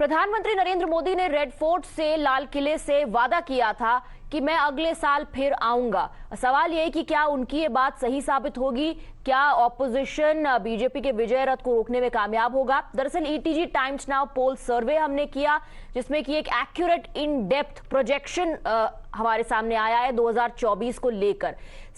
प्रधानमंत्री नरेंद्र मोदी ने red fort से लाल किले से वादा किया था कि मैं अगले साल फिर आऊंगा। सवाल यह है कि क्या उनकी ये बात सही साबित होगी? क्या ऑपोजिशन बीजेपी के विजय रथ को रोकने में कामयाब होगा? दरअसल ईटीजी टाइम्स नाउ पोल सर्वे हमने किया, जिसमें कि एक एक्यूरेट इन डेप्थ प्रोजेक्शन हमारे सामने आया है 2024 को लेकर।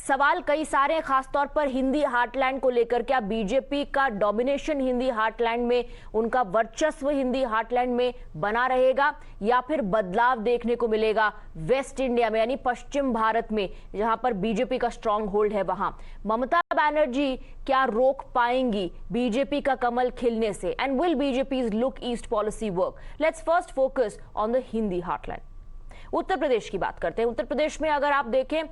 सवाल कई सारे हैं, खासतौर पर हिंदी हार्टलैंड को लेकर। क्या बीजेपी का डोमिनेशन हिंदी हार्टलैंड में, उनका वर्चस्व हिंदी हार्टलैंड में बना रहेगा, या फिर बदलाव देखने को मिलेगा वेस्ट इंडिया में, यानी पश्चिम भारत में, जहां पर बीजेपी का स्ट्रांग होल्ड है? वहां ममता बनर्जी क्या रोक पाएंगी बीजेपी का कमल खिलने से? And will BJP's look east policy work? Let's first focus on the Hindi heartland. Uttar Pradesh की बात करते हैं। उत्तर प्रदेश में अगर आप देखें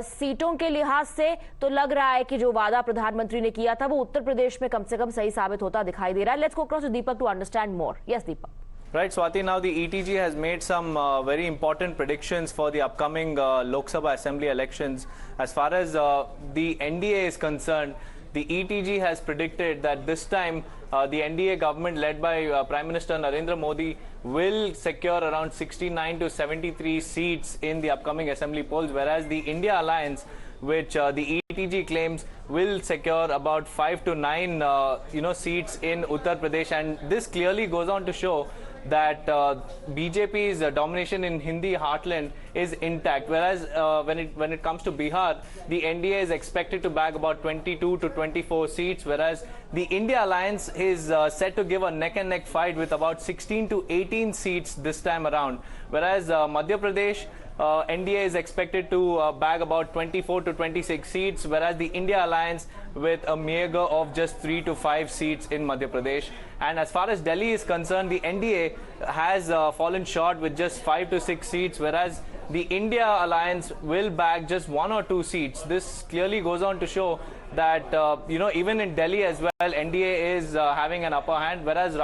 सीटों के लिहाज से, तो लग रहा है कि जो वादा प्रधानमंत्री ने किया था वो उत्तर प्रदेश में कम से कम सही साबित होता दिखाई दे रहा है। Let's go across to Deepak to understand more. Yes Deepak. Right, Swati, now the ETG has made some very important predictions for the upcoming Loksabha Assembly elections. As far as the NDA is concerned, the ETG has predicted that this time the NDA government led by Prime Minister Narendra Modi will secure around 69 to 73 seats in the upcoming assembly polls, whereas the India Alliance, which the ETG claims will secure about 5 to 9 seats in Uttar Pradesh. And this clearly goes on to show that BJP's domination in Hindi heartland is intact, whereas when it comes to Bihar, the NDA is expected to bag about 22 to 24 seats, whereas the India Alliance is set to give a neck-and-neck fight with about 16 to 18 seats this time around, whereas Madhya Pradesh NDA is expected to bag about 24 to 26 seats, whereas the India Alliance with a meager of just 3 to 5 seats in Madhya Pradesh. And as far as Delhi is concerned, the NDA has fallen short with just 5 to 6 seats, whereas the India Alliance will bag just 1 or 2 seats. This clearly goes on to show that even in Delhi as well, NDA is having an upper hand, whereas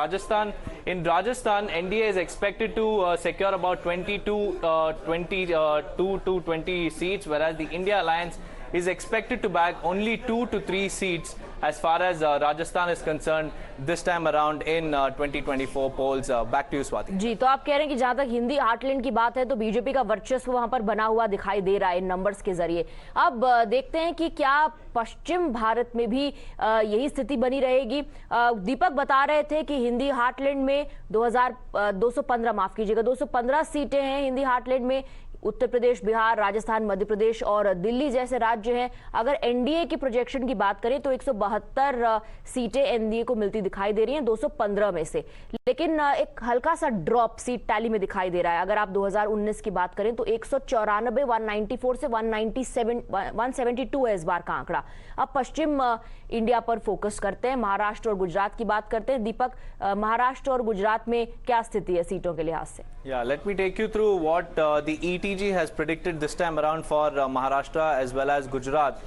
in Rajasthan NDA is expected to secure about 22 to 20 seats, whereas the India Alliance is expected to bag only 2 to 3 seats as far as Rajasthan is concerned this time around in 2024 polls. Back to you, Swati. जी, तो आप कह रहे हैं कि जहां तक Hindi heartland की बात है तो बीजेपी का वर्चस्व वहां पर बना हुआ दिखाई दे रहा है नंबर्स के जरिए। अब देखते हैं कि क्या पश्चिम भारत में भी यही स्थिति बनी रहेगी। दीपक बता रहे थे कि हिंदी हार्टलैंड में 215 सीटें हैं हिंदी हार्टलैंड में। उत्तर प्रदेश, बिहार, राजस्थान, मध्य प्रदेश और दिल्ली जैसे राज्य हैं। अगर एनडीए की प्रोजेक्शन की बात करें तो 172 सीटें एनडीए को मिलती दिखाई दे रही हैं 215 में से, लेकिन एक हल्का सा ड्रॉप सीट टैली में दिखाई दे रहा है। अगर आप 2019 की बात करें तो 194 194 से 172 है इस बार का आंकड़ा। अब पश्चिम इंडिया पर फोकस करते हैं, महाराष्ट्र और गुजरात की बात करते हैं। दीपक, महाराष्ट्र और गुजरात में क्या स्थिति है सीटों के लिहाज से? Yeah, let me take you through what the ETG has predicted this time around for Maharashtra as well as Gujarat.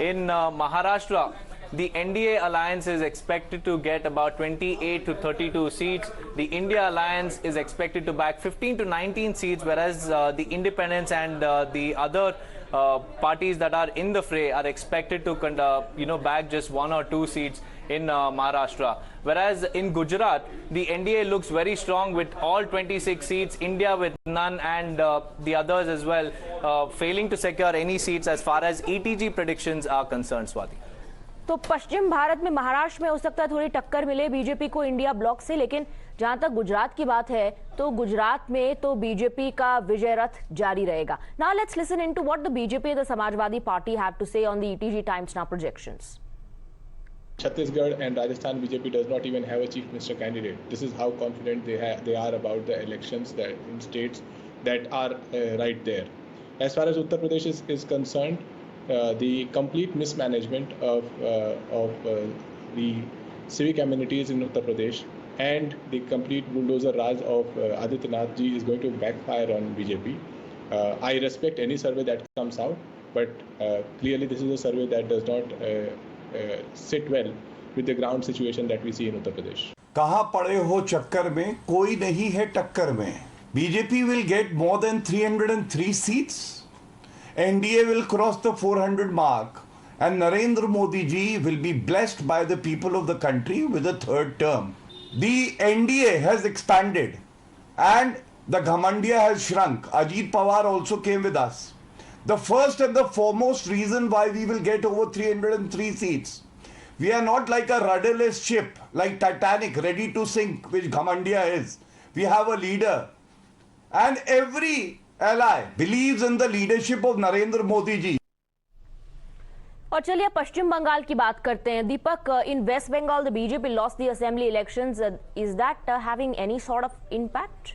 In Maharashtra, the NDA alliance is expected to get about 28 to 32 seats. The India Alliance is expected to bag 15 to 19 seats, whereas the independents and the other parties that are in the fray are expected to bag just 1 or 2 seats in Maharashtra. Whereas in Gujarat, the NDA looks very strong with all 26 seats, India with none, and the others as well failing to secure any seats as far as ETG predictions are concerned, Swati. तो पश्चिम भारत में महाराष्ट्र में हो सकता है थोड़ी टक्कर मिले BJP को इंडिया ब्लॉक से, लेकिन जहां तक गुजरात की बात है तो गुजरात में तो बीजेपी का विजय रथ जारी रहेगा। Now let's listen into what the BJP and the Samajwadi party have to say on the ETG Times Now projections. Chhattisgarh and Rajasthan BJP does not even have a chief minister candidate. This is how confident they are about the elections that in states that are right there. As far as Uttar Pradesh is concerned, the complete mismanagement of the civic amenities in Uttar Pradesh and the complete bulldozer raj of Adityanath ji is going to backfire on BJP. I respect any survey that comes out, but clearly this is a survey that does not sit well with the ground situation that we see in Uttar Pradesh. कहाँ पड़े हो चक्कर में, कोई नहीं है टक्कर में। BJP will get more than 303 seats. NDA will cross the 400 mark, and Narendra Modi ji will be blessed by the people of the country with a third term. The NDA has expanded and the Ghamandia has shrunk. Ajit Pawar also came with us. The first and the foremost reason why we will get over 303 seats. We are not like a rudderless ship, like Titanic, ready to sink, which Ghamandia is. We have a leader. And every ally believes in the leadership of Narendra Modi ji. और चलिए पश्चिम बंगाल की बात करते हैं. दीपक, in West Bengal the BJP lost the assembly elections. Is that having any sort of impact?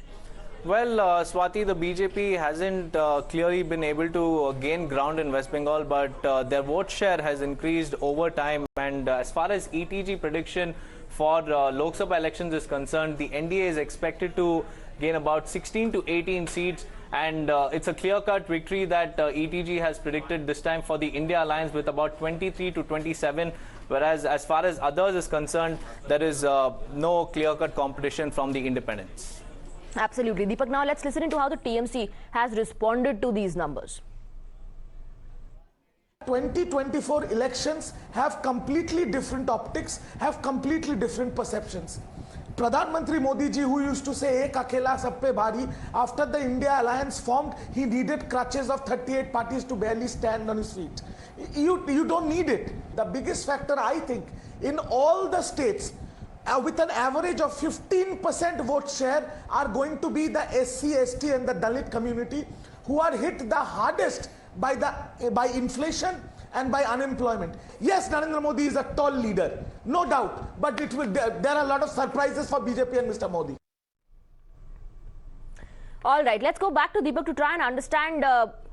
Well, Swati, the BJP hasn't clearly been able to gain ground in West Bengal, but their vote share has increased over time. And as far as ETG prediction for Loksabha elections is concerned, the NDA is expected to gain about 16 to 18 seats. And it's a clear-cut victory that ETG has predicted this time for the India alliance with about 23 to 27. Whereas as far as others is concerned, there is no clear-cut competition from the independents. Absolutely. Deepak, now let's listen to how the TMC has responded to these numbers. 2024 elections have completely different optics, have completely different perceptions. Pradhan Mantri Modi ji, who used to say, "Ek akela sab pe bhari," after the India alliance formed, he needed crutches of 38 parties to barely stand on his feet. You don't need it. The biggest factor, I think, in all the states, with an average of 15% vote share, are going to be the SC, ST and the Dalit community, who are hit the hardest by inflation and by unemployment. Yes, Narendra Modi is a tall leader, no doubt, but there are a lot of surprises for BJP and Mr. Modi. All right, let's go back to Deepak to try and understand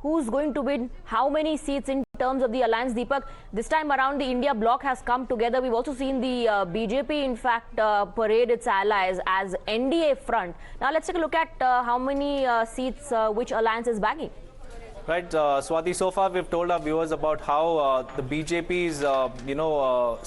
who's going to win how many seats in terms of the alliance. Deepak, this time around the India bloc has come together. We've also seen the BJP, in fact, parade its allies as NDA front. Now let's take a look at how many seats which alliance is bagging. Right, Swati, so far we've told our viewers about how the BJP's,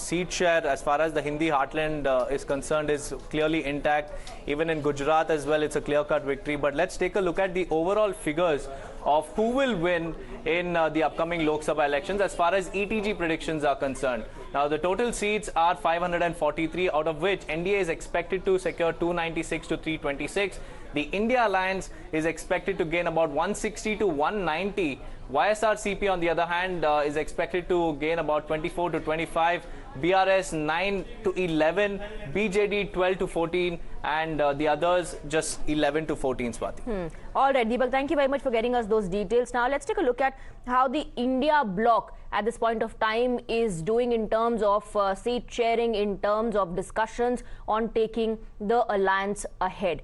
seat share as far as the Hindi heartland is concerned is clearly intact. Even in Gujarat as well, it's a clear-cut victory. But let's take a look at the overall figures of who will win in the upcoming Lok Sabha elections as far as ETG predictions are concerned. Now, the total seats are 543, out of which NDA is expected to secure 296 to 326. The India alliance is expected to gain about 160 to 190. YSRCP, on the other hand, is expected to gain about 24 to 25. BRS 9 to 11, BJD 12 to 14, and the others just 11 to 14, Swati. All right, Deepak, thank you very much for getting us those details. Now let's take a look at how the India bloc at this point of time is doing in terms of seat sharing, in terms of discussions on taking the alliance ahead.